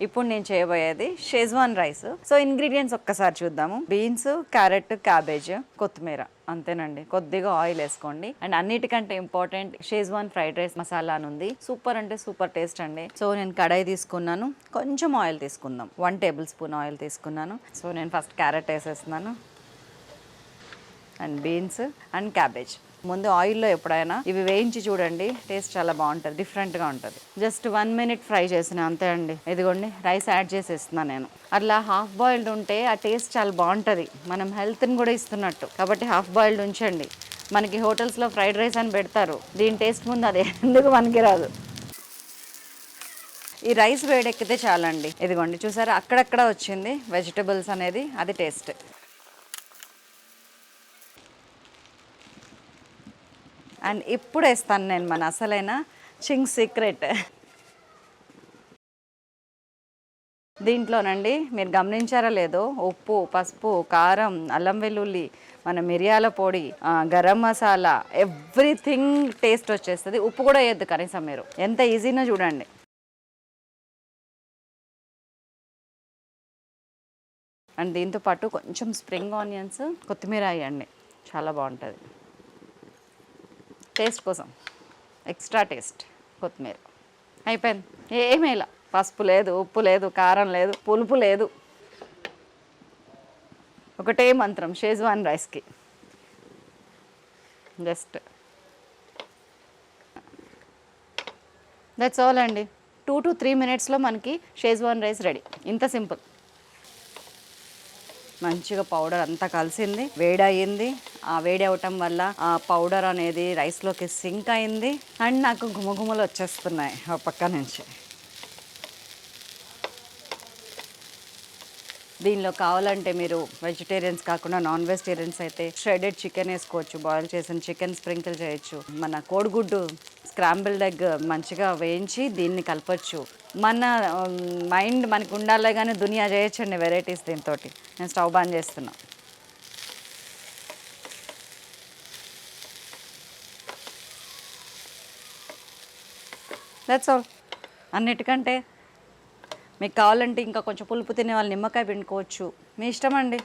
ఇప్పుడు నేను చేయబోయేది షెజ్వాన్ రైస్. సో ఇంగ్రీడియంట్స్ ఒక్కసారి చూద్దాము. బీన్స్, క్యారెట్, క్యాబేజ్, కొత్తిమీర, అంతేనండి. కొద్దిగా ఆయిల్ వేసుకోండి. అండ్ అన్నిటికంటే important schezwan fried rice masala అని ఉంది. సూపర్ అంటే సూపర్ టేస్ట్ అండి. సో నేను కడాయి తీసుకున్నాను, కొంచెం ఆయిల్ తీసుకుందాం. 1 టేబుల్ స్పూన్ ఆయిల్ తీసుకున్నాను. సో నేను ఫస్ట్ క్యారెట్ వేసేస్తున్నాను అండ్ బీన్స్ అండ్ క్యాబేజ్. ముందు ఆయిల్లో ఎప్పుడైనా ఇవి వేయించి చూడండి, టేస్ట్ చాలా బాగుంటుంది, డిఫరెంట్గా ఉంటుంది. జస్ట్ 1 మినిట్ ఫ్రై చేసిన అంతే అండి. ఇదిగోండి రైస్ యాడ్ చేసేస్తున్నాను నేను. అట్లా హాఫ్ బాయిల్డ్ ఉంటే ఆ టేస్ట్ చాలా బాగుంటుంది, మనం హెల్త్ని కూడా ఇస్తున్నట్టు. కాబట్టి హాఫ్ బాయిల్డ్ ఉంచండి. మనకి హోటల్స్లో ఫ్రైడ్ రైస్ అని పెడతారు, దీని టేస్ట్ ముందు అది ఎందుకు మనకి రాదు. ఈ రైస్ వేడెక్కితే చాలండి. ఇదిగోండి చూసారా, అక్కడక్కడ వచ్చింది వెజిటబుల్స్ అనేది, అది టేస్ట్. అండ్ ఇప్పుడు వేస్తాను నేను మన అసలైన చింగ్ సీక్రెట్. దీంట్లోనండి మీరు గమనించారా లేదో, ఉప్పు, పసుపు, కారం, అల్లం వెల్లుల్లి, మన మిరియాల పొడి, గరం మసాలా, ఎవ్రీథింగ్ టేస్ట్ వచ్చేస్తుంది. ఉప్పు కూడా వేయద్దు కనీసం మీరు, ఎంత ఈజీనో చూడండి. అండ్ దీంతో పాటు కొంచెం స్ప్రింగ్ ఆనియన్స్, కొత్తిమీర వేయండి, చాలా బాగుంటుంది టేస్ట్ కోసం. ఎక్స్ట్రా టేస్ట్ కొత్తిమీర. అయిపోయింది. ఏమీ ఇలా పసుపు లేదు, ఉప్పు లేదు, కారం లేదు, పులుపు లేదు. ఒకటే మంత్రం షెజ్వాన్ రైస్కి. జస్ట్ దట్స్ ఆల్ అండి. 2 to 3 మినిట్స్లో మనకి షెజ్వాన్ రైస్ రెడీ. ఇంత సింపుల్. మంచిగా పౌడర్ అంతా కలిసింది, వేడి అయ్యింది. ఆ వేడి అవటం వల్ల ఆ పౌడర్ అనేది రైస్లోకి సింక్ అయింది. అండ్ నాకు గుమగుమలు వచ్చేస్తున్నాయి ఆ పక్క నుంచి. దీనిలో కావాలంటే మీరు వెజిటేరియన్స్ కాకుండా నాన్ వెజిటేరియన్స్ అయితే ష్రెడెడ్ చికెన్ వేసుకోవచ్చు, బాయిల్ చేసిన చికెన్ స్ప్రింకిల్ చేయొచ్చు, మన కోడిగుడ్డు స్క్రాంబుల్డ్ ఎగ్ మంచిగా వేయించి దీన్ని కలపచ్చు. మన మైండ్ మనకు ఉండాలి కానీ దునియా చేయొచ్చండి వెరైటీస్ దీంతో. నేను స్టవ్ బాన్ చేస్తున్నా. That's all. అన్నిటికంటే మీకు కావాలంటే ఇంకా కొంచెం పులుపు తినే వాళ్ళు నిమ్మకాయ పిండుకోవచ్చు, మీ ఇష్టం అండి.